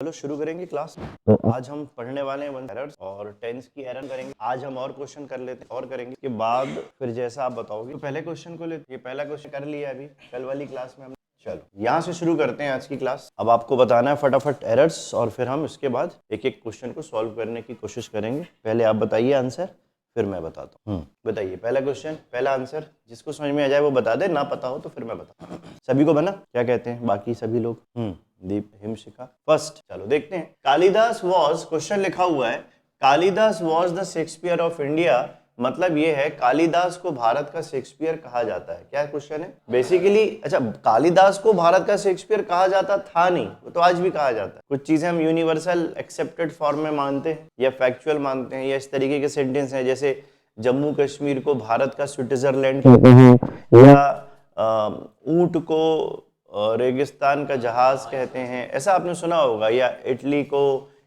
चलो शुरू करेंगे क्लास। आज हम पढ़ने वाले हैं एरर्स और टेंस की एरर करेंगे। आज हम और क्वेश्चन कर लेते हैं और करेंगे के बाद फिर जैसा आप बताओगे। तो पहले क्वेश्चन को लेते, ये पहला क्वेश्चन कर लिया अभी कल वाली क्लास में हमने। चलो यहाँ से शुरू करते हैं आज की क्लास। अब आपको बताना है फटाफट एरर्स और फिर हम इसके बाद एक एक क्वेश्चन को सॉल्व करने की कोशिश करेंगे। पहले आप बताइए आंसर, फिर मैं बताता हूँ। बताइए पहला क्वेश्चन, पहला आंसर। जिसको समझ में आ जाए वो बता दे, ना पता हो तो फिर मैं बता। सभी को बना? क्या कहते हैं बाकी सभी लोग? दीप हिमशिखा फर्स्ट। चलो देखते हैं। कालिदास वॉज, क्वेश्चन लिखा हुआ है Kalidas was the Shakespeare of India. मतलब ये है कालिदास को भारत का शेक्सपियर कहा जाता है। क्या क्वेश्चन है बेसिकली? अच्छा, कालिदास को भारत का शेक्सपियर कहा जाता था नहीं, वो तो आज भी कहा जाता है। कुछ चीजें हम यूनिवर्सल एक्सेप्टेड फॉर्म में मानते हैं या फैक्चुअल मानते हैं, या इस तरीके के सेंटेंस हैं जैसे जम्मू कश्मीर को भारत का स्विट्जरलैंड कहते हैं, या ऊंट को रेगिस्तान का जहाज कहते हैं, ऐसा आपने सुना होगा। या इटली को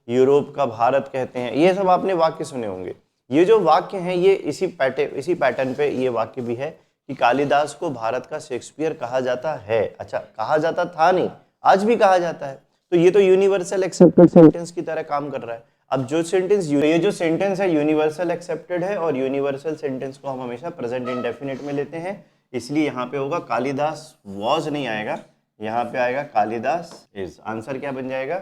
यूरोप का भारत कहते हैं। ये सब आपने वाक्य सुने होंगे। ये जो वाक्य हैं ये इसी पैटर्न पे ये वाक्य भी है कि कालिदास को भारत का शेक्सपियर कहा जाता है। अच्छा, कहा जाता था नहीं, आज भी कहा जाता है। तो ये तो यूनिवर्सल एक्सेप्टेड सेंटेंस की तरह काम कर रहा है। अब जो सेंटेंस, ये जो सेंटेंस है यूनिवर्सल एक्सेप्टेड है, और यूनिवर्सल सेंटेंस को हम हमेशा प्रेजेंट इंडेफिनिट में लेते हैं। इसलिए यहाँ पे होगा कालिदास वॉज नहीं आएगा, यहाँ पे आएगा कालिदास इज। आंसर क्या बन जाएगा?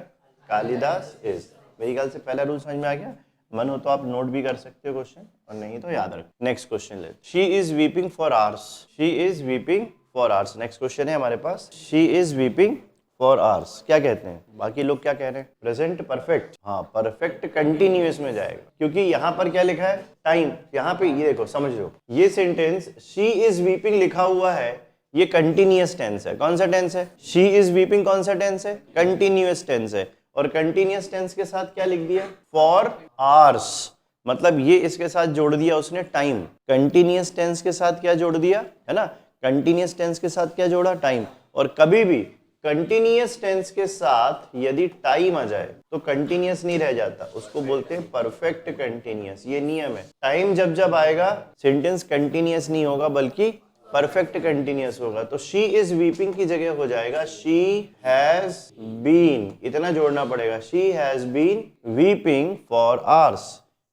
कालिदास इज। मेरी ख्याल से पहला रूल समझ में आ गया। मन हो तो आप नोट भी कर सकते हो क्वेश्चन, और नहीं तो याद रख। नेक्स्ट क्वेश्चन ले। She is weeping for hours. She is weeping for hours. Next question है हमारे पास। She is weeping for hours क्या कहते हैं? बाकी लोग क्या कह रहे हैं? Present perfect. हाँ, परफेक्ट कंटिन्यूअस में जाएगा, क्योंकि यहाँ पर क्या लिखा है? टाइम। यहाँ पे ये देखो, समझ लो, ये सेंटेंस शी इज वीपिंग लिखा हुआ है, ये कंटिन्यूअस टेंस है। कौन सा टेंस है? शी इज वीपिंग कौन सा टेंस है? कंटिन्यूअस टेंस है। और कंटिन्यूअस टेंस के साथ क्या लिख दिया? For hours. मतलब ये इसके साथ जोड़ दिया उसने टाइम। कंटिन्यूअस टेंस के साथ क्या जोड़ दिया है ना? कंटिन्यूअस टेंस के साथ क्या जोड़ा? टाइम। और कभी भी कंटिन्यूअस टेंस के साथ यदि टाइम आ जाए तो कंटिन्यूअस नहीं रह जाता, उसको बोलते हैं परफेक्ट कंटिन्यूअस। ये नियम है। टाइम जब जब आएगा सेंटेंस कंटिन्यूअस नहीं होगा बल्कि परफेक्ट कंटिन्यूअस होगा। तो शी इज वीपिंग की जगह हो जाएगा शी हैज बीन। इतना जोड़ना पड़ेगा, she has been weeping for hours.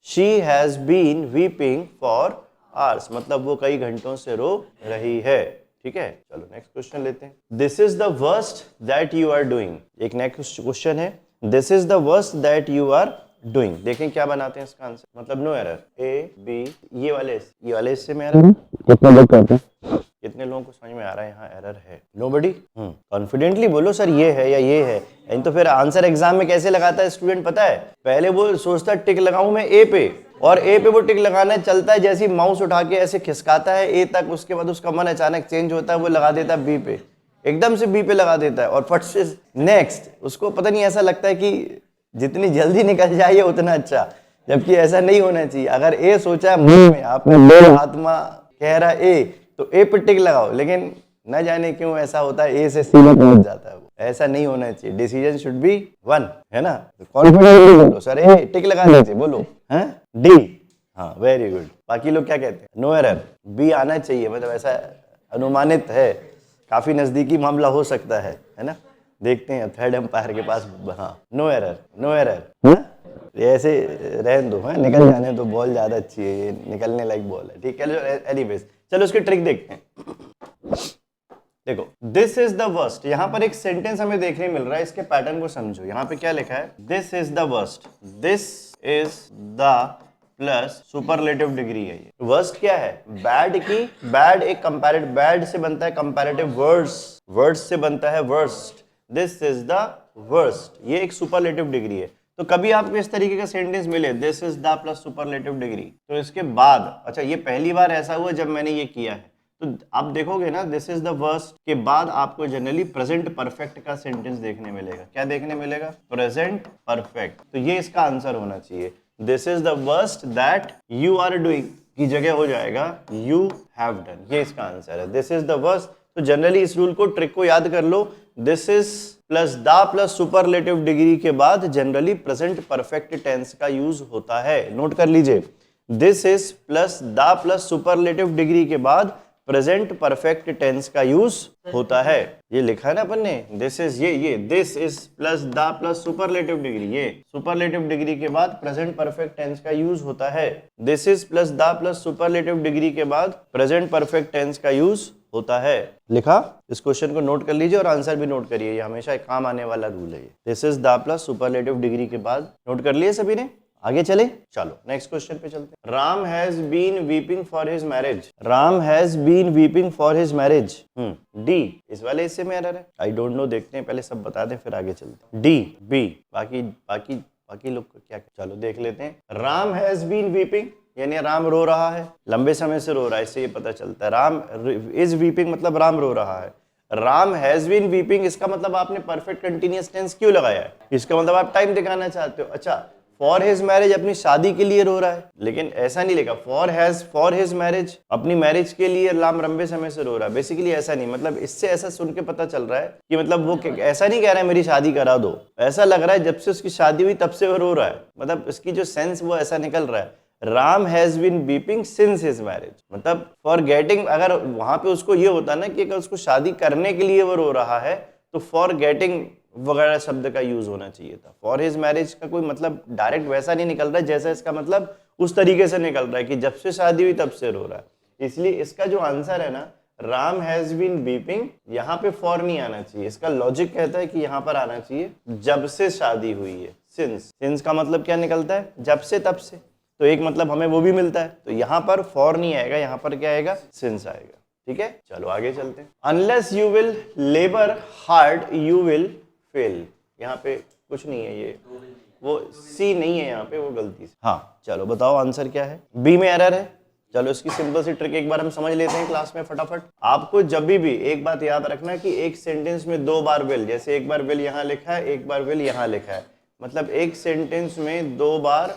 She has been weeping for hours, मतलब वो कई घंटों से रो रही है। ठीक है, चलो नेक्स्ट क्वेश्चन लेते हैं। This is the worst that you are doing. एक नेक्स्ट क्वेश्चन है, this is the worst that you are doing. देखें क्या बनाते हैं इसका आंसर। मतलब नो एरर, ए बी, ये वाले इससे में एरर। कितने लोग कहते हैं? कितने लोगों को समझ में आ रहा है यहाँ एरर है? नोबडी? कॉन्फिडेंटली बोलो सर ये है या ये है। नहीं तो फिर आंसर एग्जाम में कैसे लगाता है स्टूडेंट पता है? पहले वो सोचता है टिक लगाऊं मैं ए पे, और ए पे वो टिक लगाना चलता है, जैसे माउस उठा के ऐसे खिसकाता है ए तक, उसके बाद उसका मन अचानक चेंज होता है, वो लगा देता है बी पे, एकदम से बी पे लगा देता है, और फट से नेक्स्ट। उसको पता नहीं, ऐसा लगता है कि जितनी जल्दी निकल जाए उतना अच्छा, जबकि ऐसा नहीं होना चाहिए। अगर ए सोचा है मन में, आपने लो आत्मा कह रहा ए, तो ए पे टिक लगाओ, लेकिन न जाने क्यों ऐसा होता है ए से सीधा पहुंच जाता है। वो ऐसा नहीं होना चाहिए। डिसीजन शुड बी वन, है ना? कॉन्फिडेंटली बोलो सर ए टिक लगा लीजिए, बोलो हैं डी। हाँ, वेरी गुड। बाकी लोग क्या कहते हैं? नो एरर, बी आना चाहिए, मतलब ऐसा अनुमानित है, काफी नजदीकी मामला हो सकता है ना? देखते हैं थर्ड एम्पायर के पास। हाँ, नो एरर, नो एरर। ऐसे रहने दो, है निकल जाने तो बॉल ज्यादा अच्छी है, ये निकलने लायक बॉल है। ठीक है, एनीवेज चलो उसकी ट्रिक देखते हैं। देखो, दिस इज द वर्स्ट। यहाँ पर एक सेंटेंस हमें देखने मिल रहा है, इसके पैटर्न को समझो। यहाँ पे क्या लिखा है? This is the worst. This is the plus superlative degree है। ये वर्स्ट क्या है? बैड की। बैड एक कंपैरेटिव, बैड से बनता है कंपैरेटिव वर्ड्स, वर्ड्स से बनता है worst. This is the worst, ये एक सुपरलेटिव डिग्री है। तो कभी आपको इस तरीके का सेंटेंस मिले this is the plus superlative degree, तो इसके बाद, अच्छा ये पहली बार ऐसा हुआ जब मैंने ये किया है, तो आप देखोगे ना दिस इज द वर्स्ट के बाद आपको जनरली प्रेजेंट परफेक्ट का सेंटेंस देखने मिलेगा। क्या देखने मिलेगा? Present perfect. तो ये इसका आंसर होना चाहिए। This is the worst that you are doing की जगह हो जाएगा यू हैव डन। ये इसका आंसर है, दिस इज द वर्स्ट। तो जनरली इस रूल को, ट्रिक को याद कर लो। This is plus the plus superlative degree के बाद जनरली प्रेजेंट परफेक्ट टेंस का यूज होता है। नोट कर लीजिए, this is plus the plus superlative degree के बाद प्रेजेंट परफेक्ट टेंस का यूज होता है। ये लिखा है ना अपन ने, दिस इज ये this is plus the plus superlative degree, ये सुपरलेटिव डिग्री के बाद प्रेजेंट परफेक्ट टेंस का यूज होता है। This is plus the plus superlative degree के बाद प्रेजेंट परफेक्ट टेंस का यूज होता है। लिखा? इस क्वेश्चन को नोट कर लीजिए और आंसर भी नोट करिए, ये हमेशा एक काम आने वाला रूल है। This is the plus superlative degree के बाद नोट कर लिए सभी ने? आगे चले, चलो नेक्स्ट क्वेश्चन पे चलते हैं। Ram has been weeping for his marriage. Ram has been weeping for his marriage. D, इस वाले हिस्से में एरर है, आई डोंट नो, देखते हैं, पहले सब बता दें फिर आगे चलते हैं। डी, बी, बाकी लोग क्या, चलो देख लेते हैं। राम हैज बीन वीपिंग यानी राम रो रहा है, लंबे समय से रो रहा है, इससे ये पता चलता है। राम इज वीपिंग मतलब राम रो रहा है। राम हैज बीन वीपिंग, इसका मतलब आपने परफेक्ट कंटिन्यूअस टेंस क्यों लगाया है? इसका मतलब आप टाइम दिखाना चाहते हो। अच्छा, फॉर हिज मैरिज अपनी शादी के लिए रो रहा है, लेकिन ऐसा नहीं लिखा। फॉर हिज मैरिज अपनी मैरिज के लिए राम लंबे समय से रो रहा है, बेसिकली ऐसा नहीं, मतलब इससे ऐसा सुन के पता चल रहा है कि मतलब वो ऐसा नहीं कह रहा है मेरी शादी करा दो, ऐसा लग रहा है जब से उसकी शादी हुई तब से वो रो रहा है, मतलब इसकी जो सेंस वो ऐसा निकल रहा है। Ram has been weeping since his marriage, मतलब फॉर गेटिंग, अगर वहां पे उसको ये होता ना कि अगर उसको शादी करने के लिए वो रो रहा है तो फॉर गेटिंग वगैरह शब्द का यूज होना चाहिए था। फॉर हिज मैरिज का कोई मतलब डायरेक्ट वैसा नहीं निकल रहा है जैसा इसका मतलब उस तरीके से निकल रहा है कि जब से शादी हुई तब से रो रहा है। इसलिए इसका जो आंसर है ना, राम हैज बीन वीपिंग, यहाँ पे फॉर नहीं आना चाहिए। इसका लॉजिक कहता है कि यहाँ पर आना चाहिए जब से शादी हुई है, सिंस का मतलब क्या निकलता है? जब से तब से, तो एक मतलब हमें वो भी मिलता है, तो यहाँ पर फॉर नहीं आएगा, यहाँ पर क्या आएगा? सिंस आएगा। ठीक है, चलो आगे चलते हैं। Unless you will labour hard you will fail, यहाँ पे कुछ नहीं है, ये वो सी नहीं है यहाँ पे, वो गलती से। हाँ चलो बताओ आंसर क्या है? बी में एरर है। चलो इसकी सिंपल सी ट्रिक एक बार हम समझ लेते हैं क्लास में फटाफट। आपको जब भी एक बात याद रखना कि एक सेंटेंस में दो बार विल, जैसे एक बार विल यहाँ लिखा है, एक बार विल यहाँ लिखा है, मतलब एक सेंटेंस में दो बार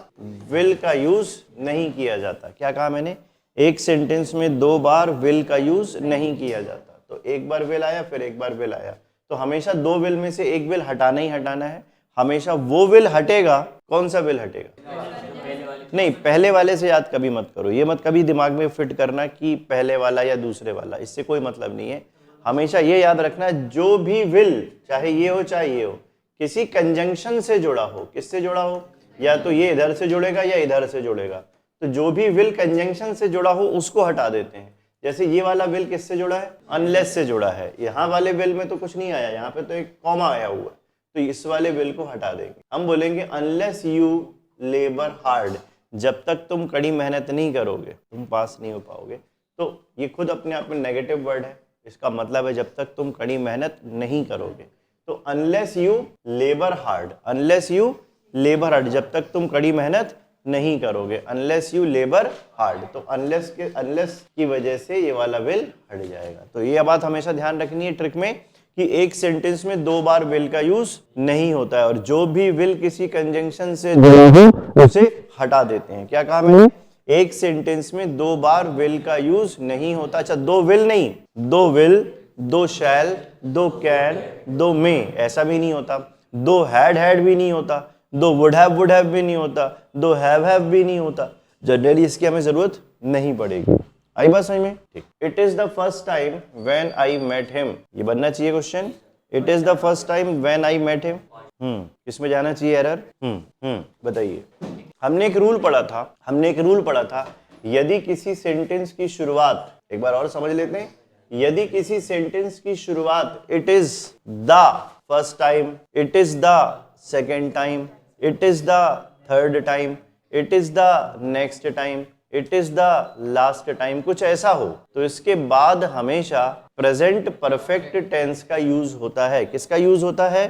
विल का यूज नहीं किया जाता। क्या कहा मैंने? एक सेंटेंस में दो बार विल का यूज नहीं किया जाता। तो एक बार विल आया फिर एक बार विल आया, तो हमेशा दो विल में से एक विल हटाना ही हटाना है। हमेशा वो विल हटेगा, कौन सा विल हटेगा? नहीं, पहले वाले से याद कभी मत करो, ये मत कभी दिमाग में फिट करना कि पहले वाला या दूसरे वाला, इससे कोई मतलब नहीं है। हमेशा ये याद रखना जो भी विल, चाहे ये हो चाहे ये हो, किसी कंजंक्शन से जुड़ा हो। किससे जुड़ा हो? या तो ये इधर से जुड़ेगा या इधर से जुड़ेगा, तो जो भी विल कंजंक्शन से जुड़ा हो उसको हटा देते हैं। जैसे ये वाला विल किससे जुड़ा है? अनलेस से जुड़ा है। यहाँ वाले विल में तो कुछ नहीं आया, यहाँ पे तो एक कॉमा आया हुआ है, तो इस वाले विल को हटा देंगे। हम बोलेंगे अनलेस यू लेबर हार्ड, जब तक तुम कड़ी मेहनत नहीं करोगे तुम पास नहीं हो पाओगे। तो ये खुद अपने आप में नेगेटिव वर्ड है, इसका मतलब है जब तक तुम कड़ी मेहनत नहीं करोगे। तो unless you labour hard, unless you labour hard, जब तक तुम कड़ी मेहनत नहीं करोगे, अनलेस यू लेबर हार्ड। तो अनलेस की वजह से ये वाला विल हट जाएगा। तो ये बात हमेशा ध्यान रखनी है ट्रिक में कि एक सेंटेंस में दो बार विल का यूज नहीं होता है, और जो भी विल किसी कंजंक्शन से उसे हटा देते हैं। क्या कहा मैंने? एक सेंटेंस में दो बार विल का यूज नहीं होता। अच्छा, दो विल नहीं, दो विल, दो शैल, दो कैन, दो मे, ऐसा भी नहीं होता। दो हैड भी नहीं होता, दो वुड हैव भी नहीं होता, दो हैव भी नहीं होता। जनरली इसकी हमें जरूरत नहीं पड़ेगी। आई बात समझ में? ठीक। It is the first time when I met him, ये बनना चाहिए question. It is the first time when I met him, किसमें जाना चाहिए एरर? बताइए। हमने एक रूल पढ़ा था, यदि किसी सेंटेंस की शुरुआत, एक बार और समझ लेते हैं, यदि किसी सेंटेंस की शुरुआत it is the first time, it is the second time, it is the third time, it is the next time, it is the last time, कुछ ऐसा हो, तो इसके बाद हमेशा प्रेजेंट परफेक्ट टेंस का यूज होता है। किसका यूज होता है?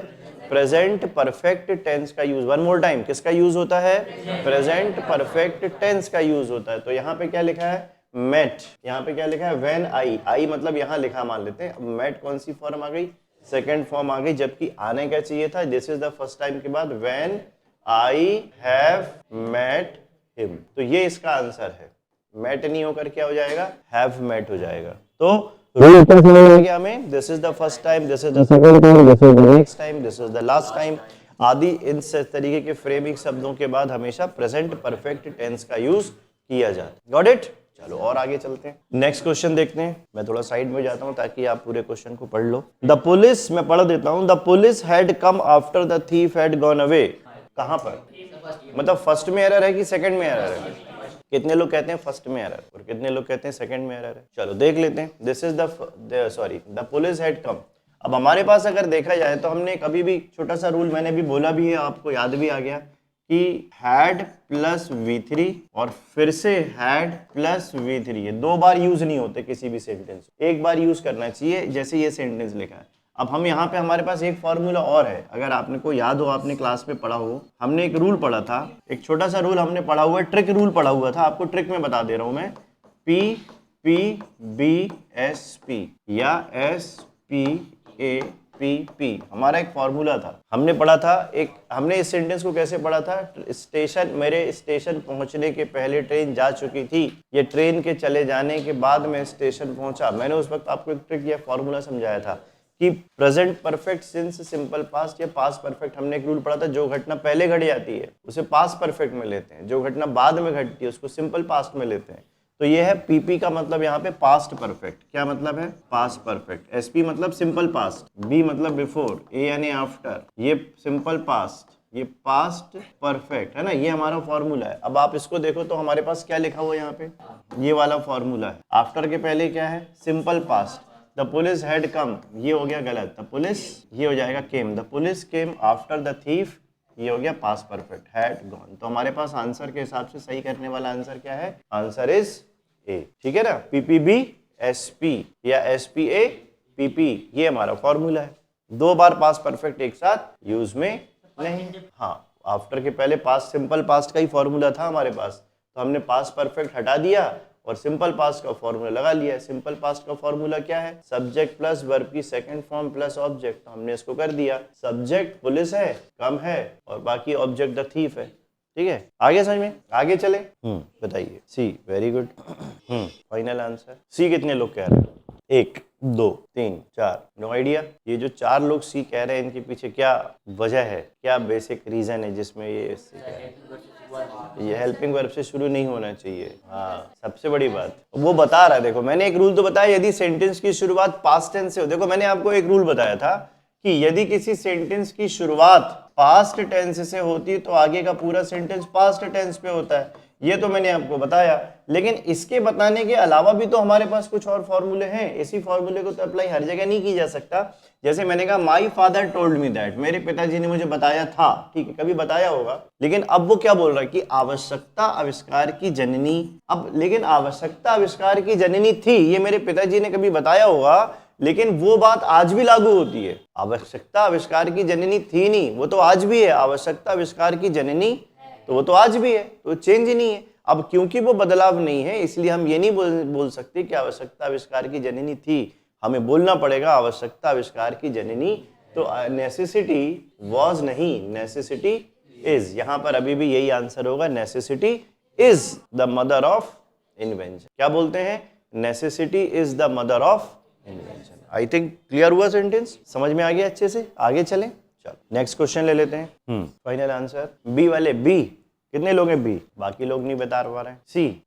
प्रेजेंट परफेक्ट टेंस का यूज। वन मोर टाइम, किसका यूज होता है? प्रेजेंट परफेक्ट टेंस का यूज होता है। तो यहाँ पे क्या लिखा है? मेट। यहाँ पे क्या लिखा है? व्हेन आई मतलब यहाँ लिखा, मान लेते हैं। मेट कौन सी फॉर्म आ गई? सेकेंड फॉर्म आ गई, जबकि आने क्या चाहिए था? This is the first time के बाद when I have met him. तो ये इसका आंसर है। मेट नहीं होकर क्या हो जाएगा? हैव मेट हो जाएगा। तो रूल समझ में गया हमें? This is the first time, this is the second time, this is the next time, this is the last time आदि इन तरीके के फ्रेमिंग शब्दों के बाद हमेशा प्रेजेंट परफेक्ट टेंस का यूज किया जाता है। Got it? चलो और आगे चलते हैं, नेक्स्ट क्वेश्चन देखते हैं। मैं थोड़ा साइड में जाता हूँ ताकि आप पूरे क्वेश्चन को पढ़ लो। द पुलिस, मैं पढ़ देता हूँ, the police had come after the thief had gone away. कहाँ पर, मतलब फर्स्ट में एरर है कि सेकंड में एरर है? कितने लोग कहते हैं फर्स्ट में एरर और कितने लोग कहते हैं सेकंड में एरर है? चलो देख लेते हैं। This is the police had कम। अब हमारे पास अगर देखा जाए तो हमने कभी भी छोटा सा रूल मैंने भी बोला भी है, आपको याद भी आ गया कि हैड प्लस V3 और फिर से हैड प्लस V3, ये 2 बार यूज नहीं होते किसी भी सेंटेंस, एक बार यूज करना चाहिए जैसे ये सेंटेंस लिखा है। अब हम यहाँ पे हमारे पास एक फॉर्मूला और है, अगर आपने को याद हो, आपने क्लास में पढ़ा हो, हमने एक रूल पढ़ा था, एक छोटा सा रूल हमने पढ़ा हुआ है, ट्रिक रूल पढ़ा हुआ था, आपको ट्रिक में बता दे रहा हूं मैं। PPBSP या SPAPP हमारा एक फॉर्मूला था, हमने पढ़ा था। एक हमने इस सेंटेंस को कैसे पढ़ा था, स्टेशन, मेरे स्टेशन पहुंचने के पहले ट्रेन जा चुकी थी, ये ट्रेन के चले जाने के बाद मैं स्टेशन पहुंचा। मैंने उस वक्त आपको एक ट्रिक या फॉर्मूला समझाया था कि present perfect since simple past या पास्ट परफेक्ट, हमने एक रूल पढ़ा था, जो घटना पहले घट जाती है उसे पास्ट परफेक्ट में लेते हैं, जो घटना बाद में घटती है उसको सिंपल पास्ट में लेते हैं। तो ये है पीपी का मतलब यहाँ पे पास्ट परफेक्ट। क्या मतलब है? Past perfect. एसपी मतलब सिंपल पास्ट, बी मतलब बिफोर, ए यानी आफ्टर, ये सिंपल पास्ट, ये पास्ट परफेक्ट है ना, ये हमारा फॉर्मूला है। अब आप इसको देखो तो हमारे पास क्या लिखा हुआ है यहाँ पे, ये वाला फॉर्मूला है। आफ्टर के पहले क्या है? Simple past. The police had come, ये हो गया गलत, द पुलिस, ये हो जाएगा came, the police came after the thief, ये हो गया पास्ट परफेक्ट, हैड गॉन। तो हमारे पास आंसर के हिसाब से सही करने वाला आंसर क्या है? आंसर इज ए, ठीक है ना। PPB SP या SPA PP, ये हमारा फॉर्मूला है। 2 बार पास्ट परफेक्ट एक साथ यूज में नहीं। हाँ, आफ्टर के पहले पास्ट, सिंपल पास्ट का ही फॉर्मूला था हमारे पास, तो हमने पास्ट परफेक्ट हटा दिया और सिंपल पास्ट का फॉर्मूला लगा लिया। सिंपल पास्ट का फॉर्मूला क्या है? सब्जेक्ट प्लस वर्ब की सेकंड फॉर्म प्लस ऑब्जेक्ट, तो हमने इसको कर दिया। सब्जेक्ट पुलिस है, कम है, और बाकी ऑब्जेक्ट द थीफ है, ठीक है। आगे समझ में, आगे चले। बताइए। C, very good. Final answer C. कितने लोग कह रहे हैं? 1 2 3 4, नो आइडिया। ये जो 4 लोग सी कह रहे हैं, इनके पीछे क्या वजह है, क्या बेसिक रीजन है जिसमें ये हेल्पिंग वर्ब से शुरू नहीं होना चाहिए? हाँ, सबसे बड़ी बात वो बता रहा है। देखो मैंने एक रूल तो बताया, यदि सेंटेंस की शुरुआत पास्ट टेंस से हो, देखो मैंने आपको एक रूल बताया था कि यदि किसी सेंटेंस की शुरुआत पास्ट टेंस से होती है तो आगे का पूरा सेंटेंस पास्ट टेंस पे होता है, ये तो मैंने आपको बताया। लेकिन इसके बताने के अलावा भी तो हमारे पास कुछ और फॉर्मूले हैं। इसी फॉर्मूले को तो अप्लाई हर जगह नहीं की जा सकता। जैसे मैंने कहा my father told me that, मेरे पिताजी ने मुझे बताया था, ठीक है, कभी बताया होगा। लेकिन अब वो क्या बोल रहा है कि आवश्यकता आविष्कार की जननी। अब लेकिन आवश्यकता आविष्कार की जननी थी, ये मेरे पिताजी ने कभी बताया होगा, लेकिन वो बात आज भी लागू होती है। आवश्यकता आविष्कार की जननी थी नहीं, वो तो आज भी है। आवश्यकता आविष्कार की जननी, तो वो तो आज भी है, तो चेंज ही नहीं है। अब क्योंकि वो बदलाव नहीं है, इसलिए हम ये नहीं बोल सकते कि आवश्यकता आविष्कार की जननी थी। हमें बोलना पड़ेगा आवश्यकता आविष्कार की जननी। तो नेसेसिटी वॉज नहीं, नेसेसिटी इज। यहां पर अभी भी यही आंसर होगा, necessity is the mother of invention. क्या बोलते हैं? Necessity is the mother of invention. I think clear हुआ सेंटेंस, समझ में आ गया अच्छे से। आगे चलें, चलो नेक्स्ट क्वेश्चन ले लेते हैं। फाइनल आंसर बी वाले, बी कितने लोग हैं? बी, बाकी लोग नहीं बता पा रहे हैं। सी,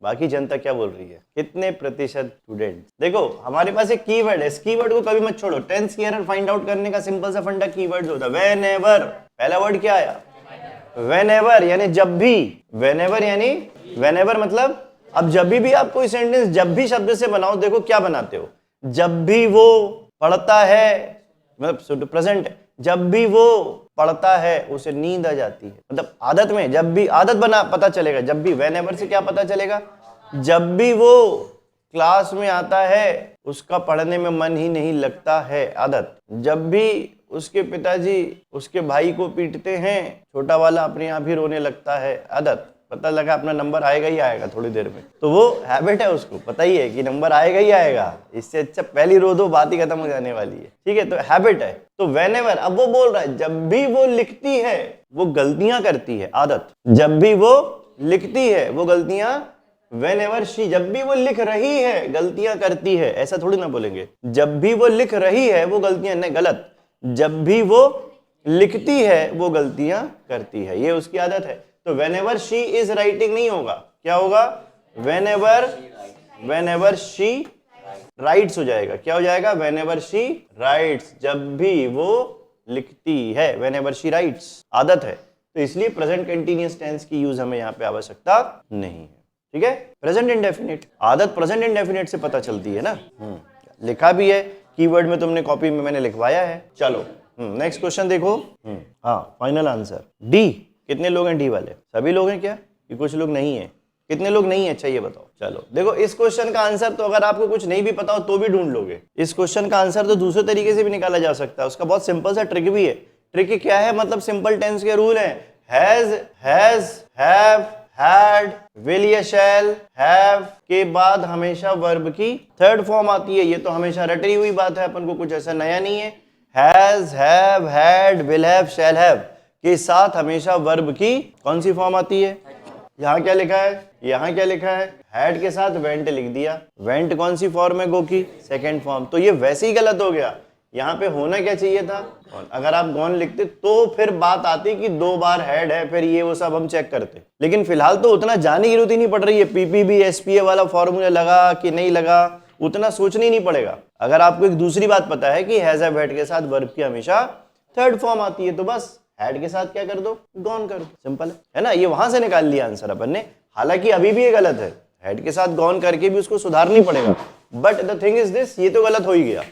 बाकी जनता क्या बोल रही है? कितने प्रतिशत स्टूडेंट? देखो हमारे पास एक कीवर्ड है, इस कीवर्ड को कभी मत छोड़ो। टेंस की एरर फाइंड आउट करने का सिंपल सा फंडा कीवर्ड होता है व्हेनेवर। पहला वर्ड क्या आया? व्हेनेवर, यानी जब भी। व्हेनेवर यानी व्हेनेवर मतलब अब जब भी आप कोई सेंटेंस जब भी शब्द से बनाओ, देखो क्या बनाते हो, जब भी वो पढ़ता है, मतलब प्रेजेंट, जब भी वो पढ़ता है उसे नींद आ जाती है, मतलब आदत में, जब भी आदत बना पता चलेगा। जब भी, व्हेनेवर से क्या पता चलेगा? जब भी वो क्लास में आता है उसका पढ़ने में मन ही नहीं लगता है, आदत। जब भी उसके पिताजी उसके भाई को पीटते हैं, छोटा वाला अपने आप ही रोने लगता है, आदत। पता लगा अपना नंबर आएगा ही आएगा थोड़ी देर में, तो वो हैबिट है, उसको पता ही है कि नंबर आएगा ही आएगा। इससे अच्छा पहली रो दो, बात ही खत्म हो जाने वाली है, ठीक है। तो हैबिट है। तो व्हेनेवर, अब वो बोल रहा है जब भी वो लिखती है वो गलतियां करती है, आदत। जब भी वो लिखती है वो गलतियां, व्हेनेवर शी, जब भी वो लिख रही है गलतियां करती है, ऐसा थोड़ी ना बोलेंगे। जब भी वो लिख रही है वो गलतियां, नहीं, गलत। जब भी वो लिखती है वो गलतियां करती है, ये उसकी आदत है। तो whenever she is writing नहीं होगा, क्या होगा? whenever she writes हो जाएगा, क्या हो जाएगा? whenever she writes, जब भी वो लिखती है, whenever she writes आदत है, तो इसलिए प्रेजेंट कंटीन्यूअस टेंस की यूज हमें यहाँ पे आवश्यकता नहीं है। ठीक है, प्रेजेंट इंडेफिनिट आदत प्रेजेंट इंडेफिनिट से पता चलती है ना। लिखा भी है कीवर्ड में, तुमने कॉपी में मैंने लिखवाया है। चलो नेक्स्ट क्वेश्चन देखो। हाँ, फाइनल आंसर डी। कितने लोग हैं डी वाले? सभी लोग हैं क्या, कि कुछ लोग नहीं है? कितने लोग नहीं है? अच्छा ये बताओ। चलो देखो, इस क्वेश्चन का आंसर तो अगर आपको कुछ नहीं भी पता हो तो भी ढूंढ लोगे। इस क्वेश्चन का आंसर तो दूसरे तरीके से भी निकाला जा सकता है, उसका बहुत सिंपल सा ट्रिक भी है। ट्रिक क्या है? मतलब सिंपल टेंस के रूल है, हैज, हैव, हैड, विल या शैल। हैव के बाद हमेशा वर्ब की थर्ड फॉर्म आती है, ये तो हमेशा रटी हुई बात है, अपन को कुछ ऐसा नया नहीं है। Has, have, had, will have, shall have के साथ हमेशा वर्ब की कौन सी फॉर्म आती है? यहाँ क्या लिखा है? यहाँ क्या लिखा है? हैड के साथ वेंट लिख दिया। वेंट कौन सी फॉर्म है? गो की सेकेंड फॉर्म। तो ये वैसे ही गलत हो गया। यहाँ पे होना क्या चाहिए था? अगर आप गॉन लिखते तो फिर बात आती कि 2 बार हैड है, फिर ये वो सब हम चेक करते। लेकिन फिलहाल तो उतना जाने की जरूरत ही नहीं पड़ रही है। पीपीबी एसपीए वाला फॉर्मूला लगा कि नहीं लगा, उतना सोचना ही नहीं पड़ेगा। अगर आपको एक दूसरी बात पता है कि हैज हैव हैड के साथ वर्ब की हमेशा थर्ड फॉर्म आती है, तो बस हैड के साथ क्या कर दो? गॉन कर दो। सिंपल है ना। ये वहां से निकाल लिया आंसर अपन ने। हालांकि अभी भी ये गलत है, हेड के साथ गॉन करके भी उसको सुधारनी पड़ेगा। But the thing is this, ये तो गलत हो ही गया।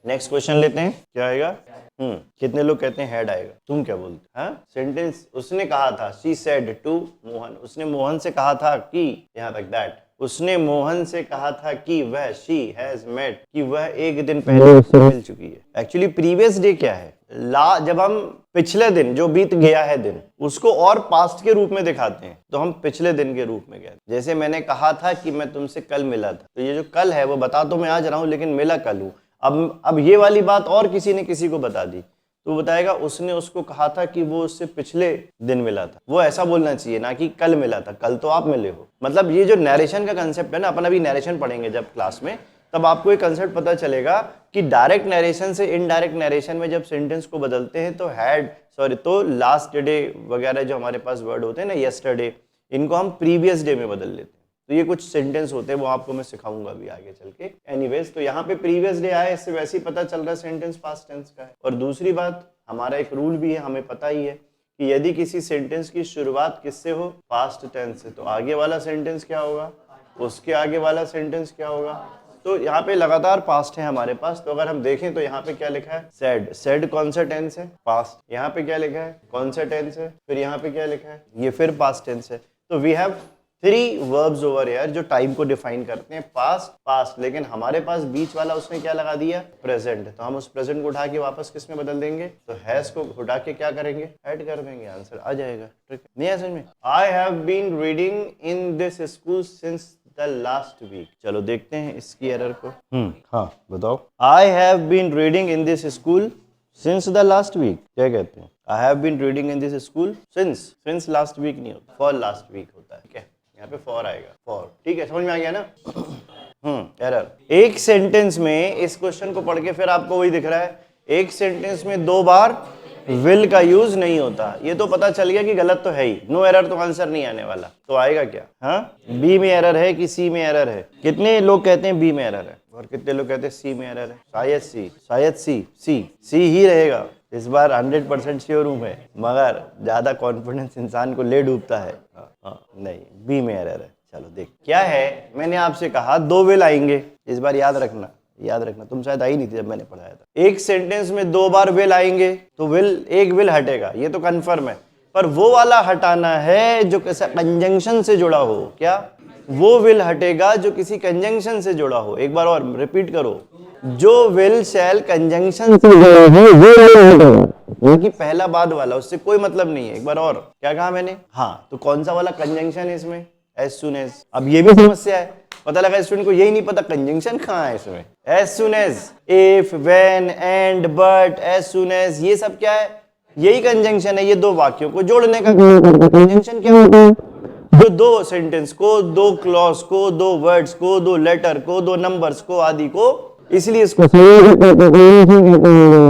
नेक्स्ट क्वेश्चन लेते हैं, क्या आएगा? कितने लोग कहते हैं हेड आएगा? तुम क्या बोलते? हाँ, सेंटेंस उसने कहा था, शी सेड टू मोहन, उसने मोहन से कहा था कि, यहां तक दैट, उसने मोहन से कहा था कि वह, शी हैज मेट, कि वह एक दिन पहले उससे मिल चुकी है। एक्चुअली प्रीवियस डे क्या है? जब हम पिछले दिन जो बीत गया है दिन, उसको और पास्ट के रूप में दिखाते हैं, तो हम पिछले दिन के रूप में कहते हैं। जैसे मैंने कहा था कि मैं तुमसे कल मिला था, तो ये जो कल है वो बता तो मैं आज रहा हूं, लेकिन मिला कल हूं। अब ये वाली बात और किसी ने किसी को बता दी, तो बताएगा उसने उसको कहा था कि वो उससे पिछले दिन मिला था। वो ऐसा बोलना चाहिए, ना कि कल मिला था। कल तो आप मिले हो। मतलब ये जो नरेशन का कंसेप्ट है ना, अपन अभी नरेशन पढ़ेंगे जब क्लास में, तब आपको एक कंसेप्ट पता चलेगा कि डायरेक्ट नरेशन से इनडायरेक्ट नरेशन में जब सेंटेंस को बदलते हैं तो लास्ट डे वगैरह जो हमारे पास वर्ड होते हैं ना, यस्टरडे, इनको हम प्रीवियस डे में बदल लेते हैं। तो ये कुछ सेंटेंस होते हैं, वो आपको मैं सिखाऊंगा अभी आगे चल के। एनीवेज, तो यहाँ पे प्रीवियस डे आया, इससे वैसे ही पता चल रहा है सेंटेंस पास्ट टेंस का है। और दूसरी बात, हमारा एक रूल भी है, हमें पता ही है कि यदि किसी सेंटेंस की शुरुआत किससे हो? पास्ट टेंस से, तो आगे वाला सेंटेंस क्या होगा? उसके आगे वाला सेंटेंस क्या होगा? तो यहाँ पे लगातार पास्ट है हमारे पास। तो अगर हम देखें तो यहाँ पे क्या लिखा है? सेड। सेड कौन सा टेंस है? पास्ट। यहाँ पे क्या लिखा है? कौन सा टेंस है? फिर यहाँ पे क्या लिखा है? ये फिर पास्ट टेंस है। तो we have 3 verbs over here जो टाइम को डिफाइन करते हैं, पास्ट। लेकिन हमारे पास बीच वाला उसने क्या लगा दिया? प्रेजेंट। तो हम उस प्रेजेंट को उठा के वापस किस में बदल देंगे? तो हैज को उठा के क्या करेंगे? ऐड कर देंगे, आंसर आ जाएगा। ठीक है, नहीं है समझ में? I have been reading in this school since the last week. चलो देखते हैं इसकी एरर को। हाँ बताओ। I have been reading in this school since the last week, क्या कहते हैं? I have been reading in this school since last week नहीं होता, फॉर लास्ट वीक होता है। ठीक है, यहाँ पे फॉर आएगा, फॉर। ठीक है, समझ में आ गया ना? एरर। एक सेंटेंस में, इस क्वेश्चन को पढ़ के फिर आपको वही दिख रहा है, एक सेंटेंस में 2 बार विल का यूज नहीं होता। ये तो पता चल गया कि गलत तो है ही, नो एरर तो आंसर नहीं आने वाला। तो आएगा क्या? हाँ, बी में एरर है कि सी में एरर है? कितने लोग कहते हैं बी में एरर है और कितने लोग कहते हैं सी में एरर है? शायद सी ही रहेगा। इस बार 100% श्योर हूं मैं, मगर ज्यादा कॉन्फिडेंस इंसान को ले डूबता है। नहीं, बी में एरर है। चलो देख क्या है। मैंने आपसे कहा 2 विल आएंगे, इस बार याद रखना, तुम शायद आई नहीं थी जब मैंने पढ़ाया था। एक सेंटेंस में 2 बार विल आएंगे तो एक विल हटेगा, ये तो कंफर्म है। पर वो वाला हटाना है जो किसी कंजंक्शन से जुड़ा हो। क्या? वो विल हटेगा जो किसी कंजंक्शन से जुड़ा हो। एक बार और रिपीट करो, जो विल शैल कंजंक्शन से जुड़ा हो वो हटेगा, क्योंकि पहला बाद वाला, उससे कोई मतलब नहीं है। एक बार और, क्या कहा मैंने? हाँ, तो कौन सा वाला कंजंक्शन है इसमें? As soon as. अब ये भी समस्या है, पता लगा स्टूडेंट को यही नहीं पता कंजंक्शन कहाँ है इसमें। As soon as, if, when, and, but, as soon as, ये सब क्या है? यही कंजंक्शन है। ये 2 वाक्यों को जोड़ने का कंजंक्शन क्या होता है? जो 2 सेंटेंस को, 2 क्लॉज को, 2 वर्ड्स को, 2 लेटर को, 2 नंबर्स को आदि को, इसलिए इसको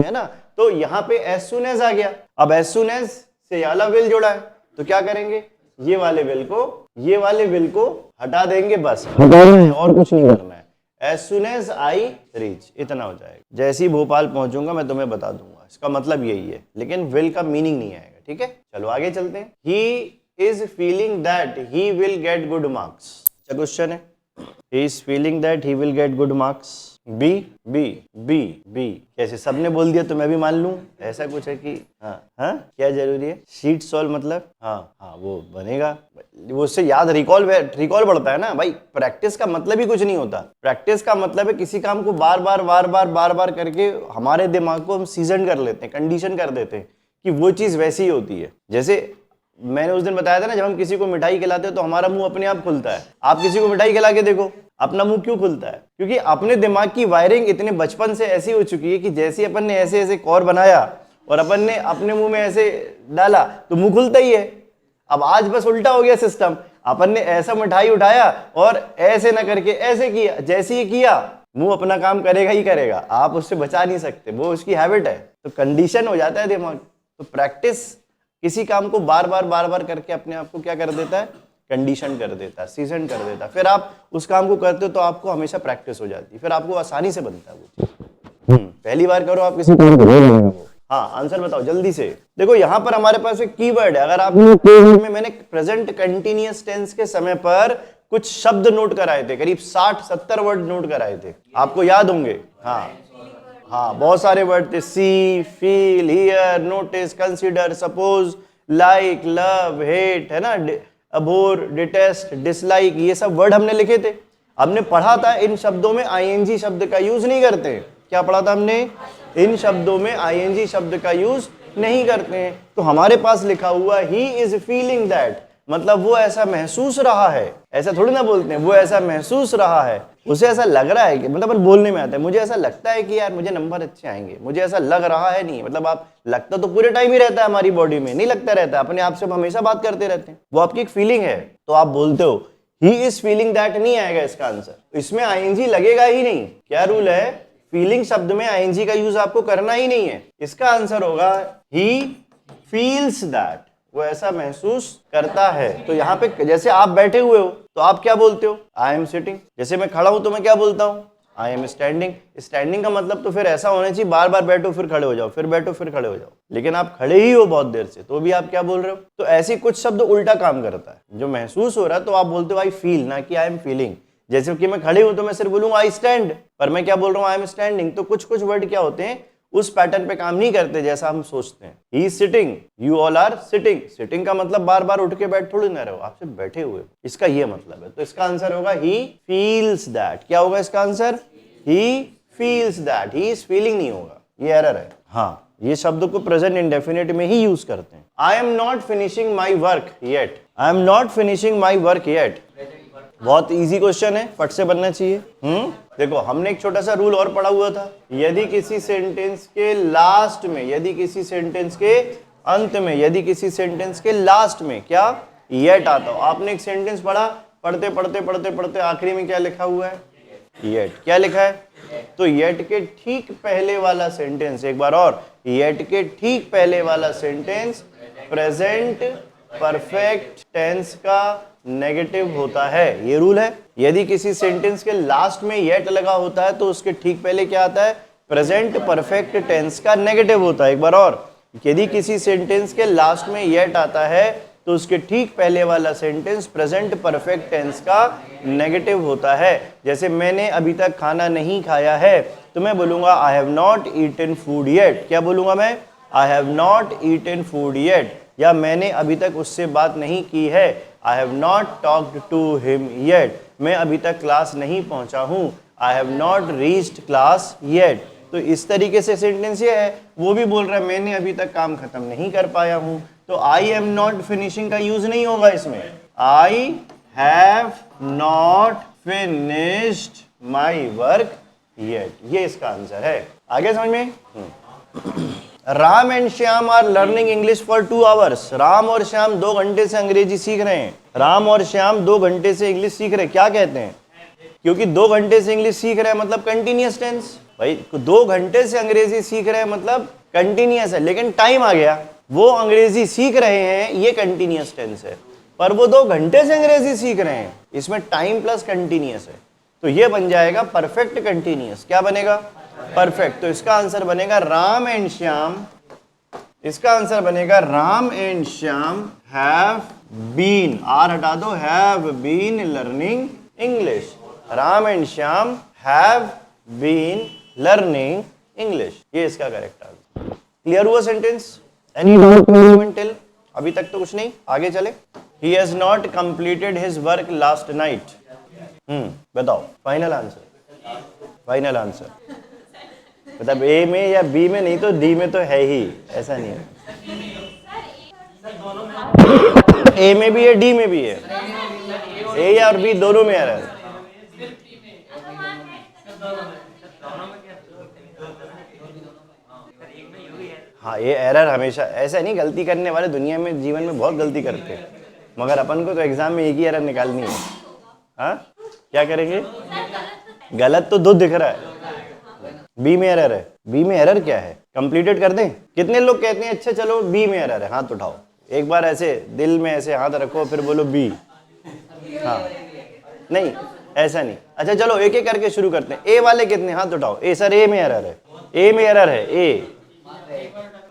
है ना। तो यहाँ पे एज सुन एज आ गया। अब एज सुन एज से वाला विल जोड़ा है, तो क्या करेंगे? ये वाले विल को हटा देंगे, बस हटा रहे हैं और कुछ नहीं करना है। As soon as I reach, इतना हो जाएगा। जैसे ही भोपाल पहुंचूंगा मैं तुम्हें बता दूंगा, इसका मतलब यही है, लेकिन विल का मीनिंग नहीं आएगा। ठीक है, चलो आगे चलते हैं। He is feeling that he will get good marks। क्या क्वेश्चन है? He is feeling that he will get good marks। Be be be be कैसे सबने बोल दिया तो मैं भी मान लूं, ऐसा कुछ है कि हाँ हाँ क्या जरूरी है? शीट सॉल्व मतलब हाँ हाँ वो बनेगा, वो उससे याद रिकॉल बढ़ता है ना भाई। प्रैक्टिस का मतलब ही कुछ नहीं होता। प्रैक्टिस का मतलब है किसी काम को बार बार करके हमारे दिमाग को हम सीजन कर लेते हैं, कंडीशन कर देते हैं कि वो चीज वैसी ही होती है। जैसे मैंने उस दिन बताया था ना, जब हम किसी को मिठाई खिलाते हैं तो हमारा मुंह अपने आप खुलता है। आप किसी को मिठाई खिला के देखो, अपना मुंह क्यों खुलता है? क्योंकि अपने दिमाग की वायरिंग इतने बचपन से ऐसी हो चुकी है कि जैसे अपन ने ऐसे ऐसे कौर बनाया और अपन ने अपने मुंह में ऐसे डाला तो मुंह खुलता ही है। अब आज बस उल्टा हो गया सिस्टम, अपन ने ऐसा मिठाई उठाया और ऐसे ना करके ऐसे किया, जैसे ही किया मुंह अपना काम करेगा ही करेगा, आप उससे बचा नहीं सकते, वो उसकी हैबिट है। तो कंडीशन हो जाता है दिमाग। तो प्रैक्टिस किसी काम को बार बार करके अपने आप को क्या कर देता है? कंडीशन कर देता है, सीजन कर देता है। फिर आप उस काम को करते हो तो आपको हमेशा प्रैक्टिस हो जाती है, फिर आपको आसानी से बनता है वो चीज। पहली बार करो आप किसी काम को। हाँ आंसर बताओ जल्दी से। देखो यहाँ पर हमारे पास एक कीवर्ड है। अगर आप में मैंने प्रेजेंट कंटिन्यूअस टेंस के समय पर कुछ शब्द नोट कराए थे, करीब 60-70 वर्ड नोट कराए थे, आपको याद होंगे। हाँ बहुत सारे वर्ड थे। See, feel, hear, notice, consider, suppose, like, love, hate, है ना, अबोर, डिटेस्ट, डिसलाइक, ये सब वर्ड हमने लिखे थे। हमने पढ़ा था इन शब्दों में आईएनजी शब्द का यूज नहीं करते हैं। क्या पढ़ा था हमने? इन शब्दों में आईएनजी शब्द का यूज नहीं करते हैं। तो हमारे पास लिखा हुआ ही इज फीलिंग दैट, मतलब वो ऐसा महसूस रहा है। ऐसा थोड़ी ना बोलते हैं, वो ऐसा महसूस रहा है, उसे ऐसा लग रहा है कि, मतलब बोलने में आता है मुझे ऐसा लगता है कि यार मुझे नंबर अच्छे आएंगे, मुझे ऐसा लग रहा है। नहीं, मतलब आप लगता तो पूरे टाइम ही रहता है हमारी बॉडी में, नहीं लगता रहता, अपने आप से हम हमेशा बात करते रहते हैं, वो आपकी एक फीलिंग है। तो आप बोलते हो ही इज फीलिंग दैट, नहीं आएगा इसका आंसर, इसमें आईएनजी लगेगा ही नहीं। क्या रूल है? फीलिंग शब्द में आईएनजी का यूज आपको करना ही नहीं है। इसका आंसर होगा ही फील्स दैट, वो ऐसा महसूस करता है। तो यहाँ पे जैसे आप बैठे हुए हो तो आप क्या बोलते हो? I am sitting. जैसे मैं खड़ा हूं तो मैं क्या बोलता हूं? I am standing. स्टैंडिंग का मतलब तो फिर ऐसा होना चाहिए बार बार बैठो फिर खड़े हो जाओ, फिर बैठो फिर खड़े हो जाओ, लेकिन आप खड़े ही हो बहुत देर से, तो भी आप क्या बोल रहे हो? तो ऐसे कुछ शब्द उल्टा काम करता है। जो महसूस हो रहा है तो आप बोलते हो आई फील, ना कि आई एम फीलिंग। जैसे कि मैं खड़े हूं तो मैं सिर्फ बोलूंगा आई स्टैंड, पर मैं क्या बोल रहा हूं? I am standing. तो कुछ कुछ वर्ड क्या होते हैं उस पैटर्न पे काम नहीं करते जैसा हम सोचते हैं। He sitting, you all are sitting. Sitting का मतलब बार बार उठ के बैठ थोड़ी ना रहो, आप सिर्फ बैठे हुए, इसका ये मतलब है। तो इसका आंसर होगा ही फील्स दैट। क्या होगा इसका answer? He feels that. He is feeling नहीं होगा, ये एरर है। हाँ, ये शब्द को प्रेजेंट इंडेफिनिट में ही यूज करते हैं। आई am not finishing my work yet. I am not finishing my work yet. बहुत इजी क्वेश्चन है, फट से बनना चाहिए। देखो हमने एक छोटा सा रूल और पढ़ा हुआ था, यदि किसी सेंटेंस के लास्ट में, यदि किसी सेंटेंस के अंत में, यदि किसी सेंटेंस के लास्ट में क्या येट आता हो। आपने एक सेंटेंस पढ़ा, पढ़ते पढ़ते पढ़ते पढ़ते आखिरी में क्या लिखा हुआ है? येट। क्या लिखा है? तो येट के ठीक पहले वाला सेंटेंस, एक बार और, येट के ठीक पहले वाला सेंटेंस प्रेजेंट परफेक्ट टेंस का नेगेटिव होता है। ये रूल है। यदि किसी सेंटेंस के लास्ट में येट लगा होता है तो उसके ठीक पहले क्या आता है? प्रेजेंट परफेक्ट टेंस का नेगेटिव होता है। एक बार और, यदि किसी सेंटेंस के लास्ट में येट आता है तो उसके ठीक पहले वाला सेंटेंस प्रेजेंट परफेक्ट टेंस का नेगेटिव होता है। जैसे मैंने अभी तक खाना नहीं खाया है तो मैं बोलूंगा I have not eaten food yet. क्या बोलूंगा मैं? I have not eaten food yet. या मैंने अभी तक उससे बात नहीं की है, I have not talked to him yet. मैं अभी तक क्लास नहीं पहुंचा हूं, I have not reached class yet. तो इस तरीके से सेंटेंस ये है, वो भी बोल रहा है मैंने अभी तक काम खत्म नहीं कर पाया हूं, तो आई एम नॉट फिनिशिंग का यूज नहीं होगा इसमें। I have not finished my work yet, ये इसका आंसर है। आगे समझ में? Ram and Shyam are learning English for 2 hours. Ram और श्याम 2 घंटे से अंग्रेजी सीख रहे हैं। राम और श्याम 2 घंटे से इंग्लिश सीख रहे हैं। क्या कहते हैं? क्योंकि 2 घंटे से इंग्लिश सीख रहे हैं मतलब कंटिन्यूअस टेंस। भाई 2 घंटे से अंग्रेजी सीख रहे हैं मतलब कंटिन्यूअस है, लेकिन टाइम आ गया, वो अंग्रेजी सीख रहे हैं, ये कंटिन्यूअस टेंस है। पर वो 2 घंटे से अंग्रेजी सीख रहे हैं। इसमें टाइम प्लस कंटिन्यूअस है, तो ये बन जाएगा परफेक्ट कंटिन्यूअस। क्या बनेगा? परफेक्ट। तो इसका आंसर बनेगा राम एंड श्याम, इसका आंसर बनेगा Ram and Shyam have been, are हटा दो, have been learning English. Ram and Shyam have been learning English, ये इसका करेक्ट आंसर। क्लियर हुआ सेंटेंस? Any doubt till? अभी तक तो कुछ नहीं, आगे चले। He has not completed his work last night. बताओ फाइनल आंसर, फाइनल आंसर। मतलब ए में या बी में नहीं तो डी में तो है ही, ऐसा नहीं है। ए में भी है, डी में भी है, ए और बी दोनों में एरर है। हाँ, ये एरर हमेशा, ऐसा नहीं, गलती करने वाले दुनिया में जीवन में बहुत गलती करते हैं, मगर अपन को तो एग्जाम में एक ही एरर निकालनी है। हाँ, क्या करेंगे? गलत तो 2 दिख रहा है, बी में एरर है। बी में एरर क्या है? कंप्लीटेड कर दें? कितने लोग कहते हैं अच्छा चलो बी में एरर है, हाथ उठाओ। एक बार ऐसे दिल में ऐसे हाथ रखो, फिर बोलो बी। हाँ, नहीं ऐसा नहीं। अच्छा चलो एक एक करके शुरू करते हैं। ए वाले कितने? हाथ उठाओ। ए सर ए में एरर है, ए में एरर है। ए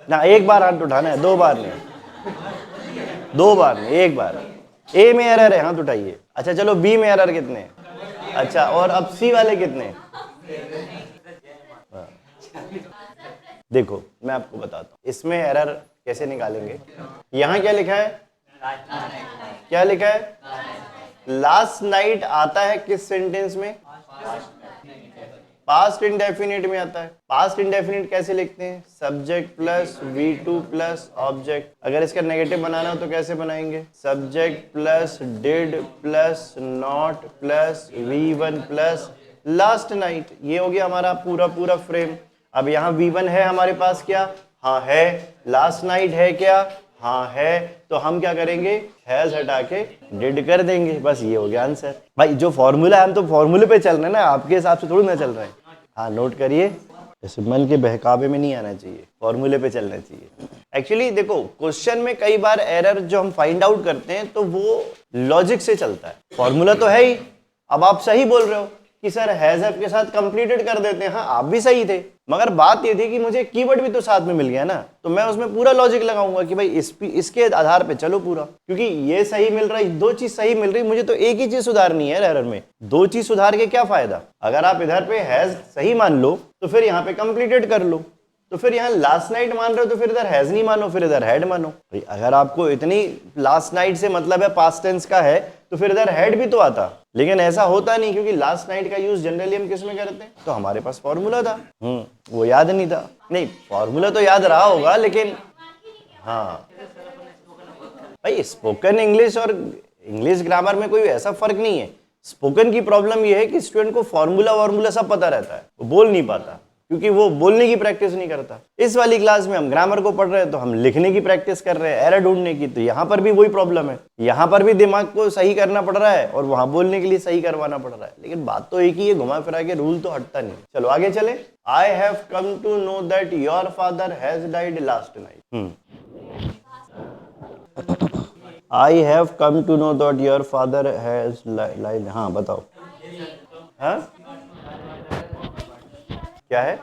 ना, एक बार हाथ उठाना है, 2 बार नहीं, 2 बार नहीं, एक बार। ए में एरर है, हाथ उठाइए। अच्छा चलो बी में एरर कितने? अच्छा, और अब सी वाले कितने? देखो मैं आपको बताता हूँ इसमें एरर कैसे निकालेंगे। यहाँ क्या लिखा है? क्या लिखा है? लास्ट नाइट आता है किस सेंटेंस में? पास्ट इंडेफिनिट में आता है। पास्ट इंडेफिनिट कैसे लिखते हैं? Subject plus V2 plus object. अगर इसका नेगेटिव बनाना हो तो कैसे बनाएंगे? Subject plus did plus not plus V1 plus last night. ये हो गया हमारा पूरा पूरा फ्रेम। अब यहाँ V1 है हमारे पास क्या? हाँ है। लास्ट नाइट है क्या? हाँ है। तो हम क्या करेंगे? हैज हटा के डिड कर देंगे, बस ये हो गया आंसर। भाई जो फॉर्मूला है, हम तो फॉर्मूले पे चल रहे हैं ना, आपके हिसाब से थोड़ी ना चल रहे हैं। हाँ नोट करिए, जैसे मन के बहकावे में नहीं आना चाहिए, फॉर्मूले पे चलना चाहिए। एक्चुअली देखो क्वेश्चन में कई बार एरर जो हम फाइंड आउट करते हैं तो वो लॉजिक से चलता है, फॉर्मूला तो है ही। अब आप सही बोल रहे हो कि सर हैज हैव के साथ कंप्लीटेड कर देते हैं, हाँ आप भी सही थे, मगर बात ये थी कि मुझे कीवर्ड भी तो साथ में मिल गया ना, तो मैं उसमें पूरा लॉजिक लगाऊंगा कि भाई इसके आधार पे चलो पूरा, क्योंकि ये सही मिल रहा है, 2 चीज सही मिल रही, मुझे तो एक ही चीज सुधारनी है एरर में। 2 चीज सुधार के क्या फायदा? अगर आप इधर पे हैज सही मान लो तो फिर यहाँ पे कंप्लीटेड कर लो, तो फिर यहाँ लास्ट नाइट मान रहे हो तो फिर इधर हैज नहीं मानो, फिर इधर हैड मानो। अगर आपको इतनी लास्ट नाइट से मतलब है पास्ट टेंस का है तो फिर इधर हैड भी तो आता, लेकिन ऐसा होता नहीं क्योंकि लास्ट नाइट का यूज जनरली हम किस में करते हैं? तो हमारे पास फॉर्मूला था, वो याद नहीं था। नहीं फॉर्मूला तो याद रहा होगा, लेकिन हाँ भाई स्पोकन इंग्लिश और इंग्लिश ग्रामर में कोई ऐसा फर्क नहीं है। स्पोकन की प्रॉब्लम ये है कि स्टूडेंट को फॉर्मूला सब पता रहता है, वो बोल नहीं पाता क्योंकि वो बोलने की प्रैक्टिस नहीं करता। इस वाली क्लास में हम ग्रामर को पढ़ रहे हैं तो हम लिखने की प्रैक्टिस कर रहे हैं, एरर ढूंढने की। तो यहाँ पर भी वही प्रॉब्लम है, यहाँ पर भी दिमाग को सही करना पड़ रहा है और वहां बोलने के लिए सही करवाना पड़ रहा है, लेकिन बात तो एक ही है, घुमा फिरा के रूल तो हटता नहीं। चलो आगे चले। I have come to know that your father has died last night. I have come to know that your father has died. हाँ बताओ। हाँ क्या है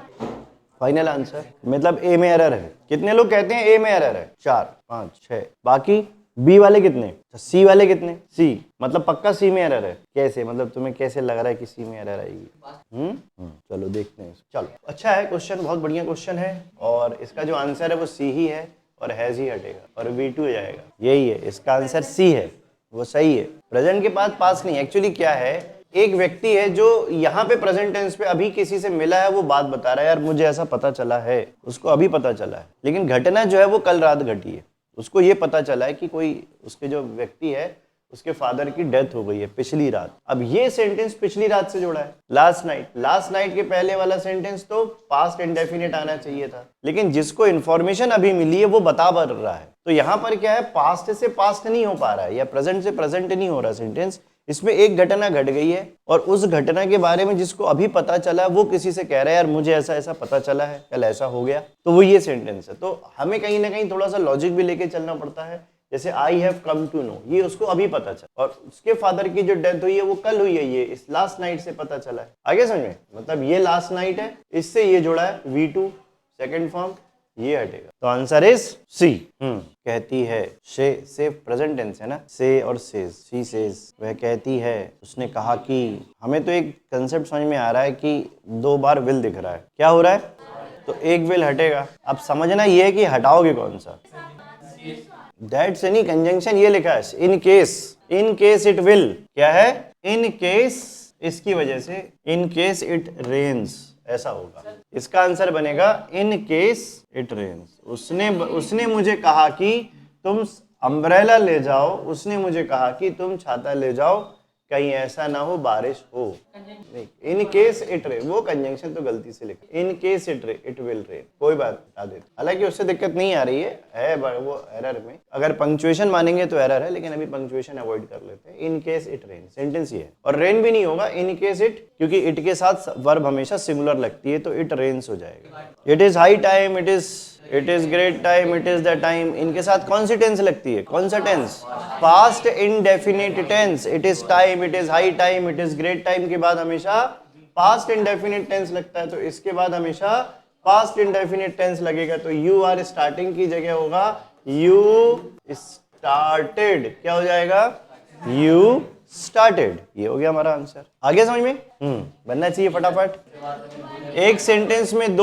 फाइनल आंसर? मतलब ए में एरर है। कितने लोग कहते हैं ए में एरर है? 4 5 6। बाकी बी वाले कितने? सी वाले कितने? सी मतलब पक्का सी में एरर है। कैसे मतलब तुम्हें कैसे लग रहा है कि सी में एरर आएगी? चलो देखते हैं। चलो अच्छा है क्वेश्चन, बहुत बढ़िया क्वेश्चन है और इसका जो आंसर है वो सी ही है और हैज ही हटेगा और V2 हो जाएगा। यही है इसका आंसर, सी है, वो सही है। प्रेजेंट के बाद पास नहीं। एक्चुअली क्या है, एक व्यक्ति है जो यहाँ पे प्रेजेंट टेंस पे अभी किसी से मिला है, वो बात बता रहा है यार मुझे ऐसा पता चला है, उसको अभी पता चला है, लेकिन घटना जो है वो कल रात घटी है। उसको ये पता चला है कि कोई उसके जो व्यक्ति है उसके फादर की डेथ हो गई है पिछली रात। अब ये सेंटेंस पिछली रात से जोड़ा है, लास्ट नाइट। लास्ट नाइट के पहले वाला सेंटेंस तो पास्ट इंडेफिनिट आना चाहिए था, लेकिन जिसको इन्फॉर्मेशन अभी मिली है वो बता रहा है। तो यहाँ पर क्या है, पास्ट से पास्ट नहीं हो पा रहा है या प्रेजेंट से प्रेजेंट नहीं हो रहा सेंटेंस। इसमें एक घटना घट गई है और उस घटना के बारे में जिसको अभी पता चला वो किसी से कह रहा है यार मुझे ऐसा ऐसा पता चला है, कल ऐसा हो गया, तो वो ये सेंटेंस है। तो हमें कहीं ना कहीं थोड़ा सा लॉजिक भी लेके चलना पड़ता है, जैसे I have come to know, ये उसको अभी पता चला, और उसके फादर की जो डेथ हुई है वो कल हुई है, ये इस लास्ट नाइट से पता चला है। आगे समझ में, मतलब ये लास्ट नाइट है, इससे ये जुड़ा है V2 सेकंड फॉर्म, ये हटेगा। तो आंसर इज सी। कहती है, से प्रेजेंट टेंस है ना, से और सेज, सी सेज, वह कहती है, उसने कहा कि। हमें तो एक कंसेप्ट समझ में आ रहा है कि 2 बार विल दिख रहा है, क्या हो रहा है, तो एक विल हटेगा। अब समझना ये है कि हटाओगे कौन सा। दैट्स एनी कंजंक्शन, ये लिखा है इन केस इट विल, क्या है, इन केस, इसकी वजह से, इन केस इट रेन्स, ऐसा होगा। इसका आंसर बनेगा इन केस इट रेन्स। उसने मुझे कहा कि तुम अम्ब्रेला ले जाओ, उसने मुझे कहा कि तुम छाता ले जाओ, कहीं ऐसा ना हो बारिश हो। नहीं, इन केस इट रेन, वो कंजंक्शन तो गलती से लिखा, in case it will rain, कोई बात बता देते। हालांकि उससे दिक्कत नहीं आ रही है वो एरर में, अगर पंक्चुएशन मानेंगे तो एरर है, लेकिन अभी पंक्चुएशन अवॉइड कर लेते हैं। In case it rain, sentence ये है, और रेन भी नहीं होगा, इन केस इट, क्योंकि इट के साथ वर्ब हमेशा सिंगुलर लगती है, तो इट रेन्स हो जाएगा। It is high time, it is great time, it is the time, इनके साथ कौन सी टेंस लगती है, कौन सा tense, past indefinite tense. It is time, it is high time, it is great time के बाद हमेशा पास्ट इंडेफिनिट टेंस लगता है, तो इसके बाद हमेशा पास्ट इंडेफिनिट टेंस लगेगा। तो यू आर स्टार्टिंग की जगह होगा यू स्टार्टेड, क्या हो जाएगा, यू स्टार्टेड। ये हो गया हमारा आंसर। आगे समझ में बनना चाहिए फटाफट। एक सेंटेंस में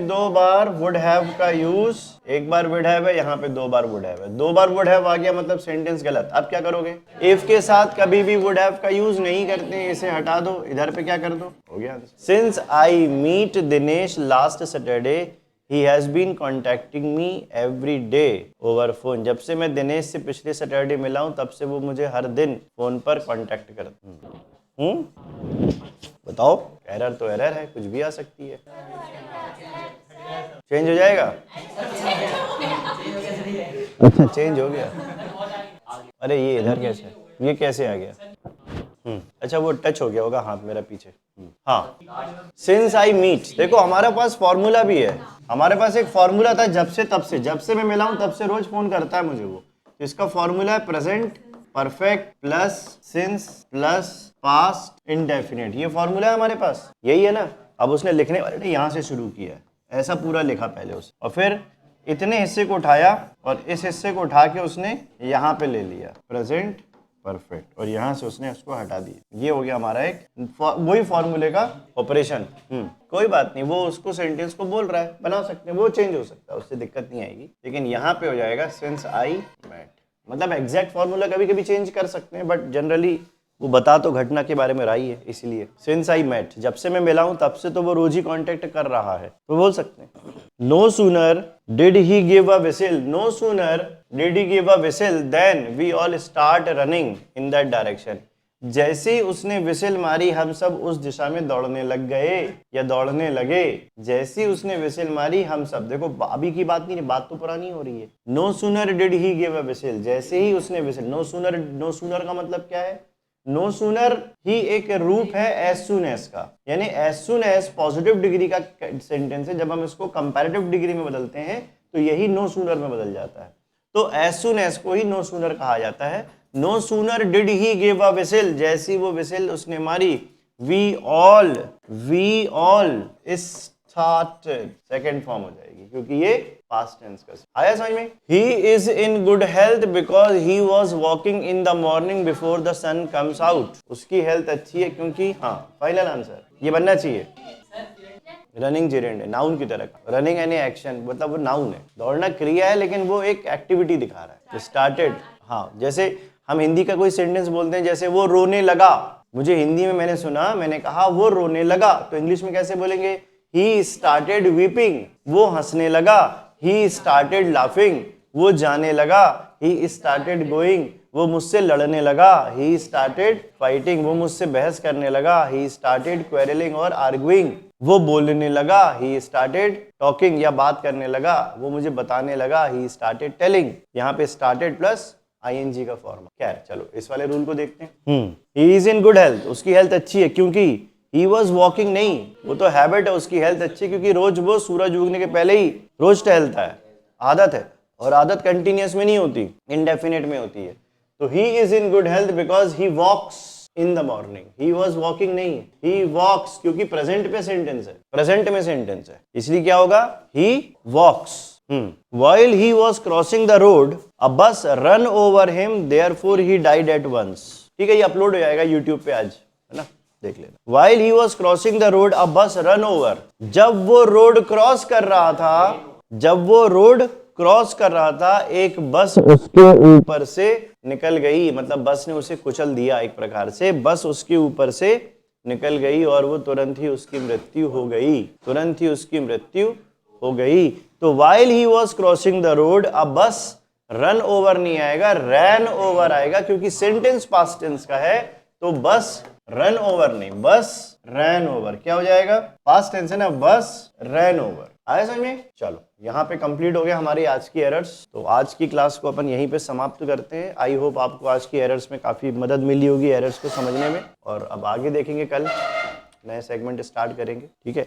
दो बार वुड हैव का यूज, एक बार वुड हैव है, यहाँ पे 2 बार वुड हैव है, 2 बार वुड हैव आ गया, मतलब सेंटेंस गलत। अब क्या करोगे, इफ के साथ कभी भी वुड हैव का यूज नहीं करते, इसे हटा दो, इधर पे क्या कर दो, हो गया। Since I meet Dinesh last Saturday, he has been contacting me every day over phone. जब से मैं दिनेश से पिछले सैटरडे मिला हूं, तब से वो मुझे हर दिन फोन पर कॉन्टेक्ट करता। बताओ, एरर तो एरर है, कुछ भी आ सकती है। चेंज हो जाएगा, अच्छा चेंज हो गया। अरे ये इधर कैसे, ये कैसे आ गया, अच्छा वो टच हो गया होगा हाथ मेरा पीछे। हाँ, सिंस आई मीट, देखो हमारे पास फॉर्मूला भी है, हमारे पास एक फॉर्मूला था जब से तब से, जब से मैं मिला हूं तब से रोज फोन करता है मुझे वो। इसका फॉर्मूला है present perfect plus since plus past indefinite, ये फॉर्मूला है हमारे पास, यही है ना। अब उसने लिखने वाले ने यहाँ से शुरू किया है, ऐसा पूरा लिखा पहले उसने, और फिर इतने हिस्से को उठाया और इस हिस्से को उठा के उसने यहाँ पे ले लिया प्रेजेंट परफेक्ट, और यहाँ से उसने उसको हटा दिया। ये हो गया हमारा एक वही फॉर्मूले का ऑपरेशन। कोई बात नहीं, वो उसको सेंटेंस को बोल रहा है, बना सकते हैं, वो चेंज हो सकता है, उससे दिक्कत नहीं आएगी। लेकिन यहाँ पे हो जाएगा सिंस आई मेट, मतलब एग्जैक्ट फॉर्मूला कभी कभी चेंज कर सकते हैं, बट जनरली वो बता तो घटना के बारे में रहा ही है, इसलिए सिंस आई मेट, जब से मैं मिला हूं तब से तो वो रोज ही कांटेक्ट कर रहा है, तो बोल सकते हैं। No sooner did he give a whistle, no sooner did he give a whistle then we all start running in that direction. जैसे ही उसने विसिल मारी, हम सब उस दिशा में दौड़ने लग गए या दौड़ने लगे। जैसे ही उसने विसिल मारी, हम सब, देखो अभी की बात नहीं, बात तो पुरानी हो रही है। No sooner did he give a whistle, जैसे ही उसने विसिल, नो सूनर का मतलब क्या है, नो सूनर ही एक रूप है एज सुन एज का, यानी as soon as positive degree का सेंटेंस है। जब हम इसको कंपैरेटिव डिग्री में बदलते हैं तो यही नो सूनर में बदल जाता है, तो एज सुन एज को ही नो सूनर कहा जाता है। No sooner did he give a whistle, जैसी वो विसिल उसने मारी, we all started, second form हो जाएगी क्योंकि ये पास्ट टेंस का। आया समझ में। He is in good health because he was walking in the morning before the sun comes out, उसकी हेल्थ अच्छी है क्योंकि, हाँ फाइनल आंसर ये बनना चाहिए। रनिंग जेरेंड है, नाउन की तरह, रनिंग एनी एक्शन, मतलब वो नाउन है, दौड़ना क्रिया है लेकिन वो एक एक्टिविटी दिखा रहा है। स्टार्टेड, हाँ जैसे हम हिंदी का कोई सेंटेंस बोलते हैं, जैसे वो रोने लगा, मुझे हिंदी में मैंने सुना, मैंने कहा वो रोने लगा, तो इंग्लिश में कैसे बोलेंगे, ही स्टार्टेड वीपिंग, वो हंसने लगा, ही स्टार्टेड लाफिंग, वो जाने लगा, ही स्टार्टेड गोइंग, वो मुझसे लड़ने लगा, ही स्टार्टेड फाइटिंग, वो मुझसे बहस करने लगा, ही स्टार्टेड क्वेरलिंग और आर्गुइंग, वो बोलने लगा, ही स्टार्टेड टॉकिंग या बात करने लगा, वो मुझे बताने लगा, ही स्टार्टेड टेलिंग। यहाँ पे स्टार्टेड प्लस आईएनजी का फॉर्म। क्या है, चलो इस वाले रूल को देखते हैं। ही इज इन गुड हेल्थ, उसकी हेल्थ अच्छी है क्योंकि ही वॉज वॉकिंग, नहीं वो तो हैबिट है, उसकी हेल्थ अच्छी क्योंकि रोज वो सूरज उगने के पहले ही रोज टहलता है, आदत है, और आदत कंटिन्यूअस में नहीं होती, इंडेफिनिट में होती है। तो he is in good health because he walks in the morning. He was walking नहीं, ही वॉक्स, क्योंकि प्रेजेंट पे सेंटेंस है, प्रेजेंट में सेंटेंस है, इसलिए क्या होगा, ही वॉक्स। While he was crossing the road, a bus run over him, therefore he died at once। ठीक है, ये अपलोड हो जाएगा यूट्यूब पे आज, है ना, देख लेना। While he was crossing the road, a bus run over। जब वो रोड क्रॉस कर रहा था, जब वो रोड क्रॉस कर रहा था, एक बस उसके ऊपर से निकल गई, मतलब बस ने उसे कुचल दिया, एक प्रकार से बस उसके ऊपर से निकल गई और वो तुरंत ही उसकी मृत्यु हो गई, तुरंत ही उसकी मृत्यु हो गई। तो while he was crossing the road, अब बस रन ओवर नहीं आएगा, रैन ओवर आएगा, क्योंकि सेंटेंस पास्ट टेंस का है, तो बस रन ओवर नहीं, बस रैन ओवर। क्या हो जाएगा, पास्ट टेंस है ना, बस रैन ओवर। आया समझ में? चलो, यहाँ पे कंप्लीट हो गया हमारी आज की एरर्स। तो आज की क्लास को अपन यहीं पे समाप्त करते हैं। आई होप आपको आज की एरर्स में काफी मदद मिली होगी एरर्स को समझने में, और अब आगे देखेंगे, कल नए सेगमेंट स्टार्ट करेंगे। ठीक है।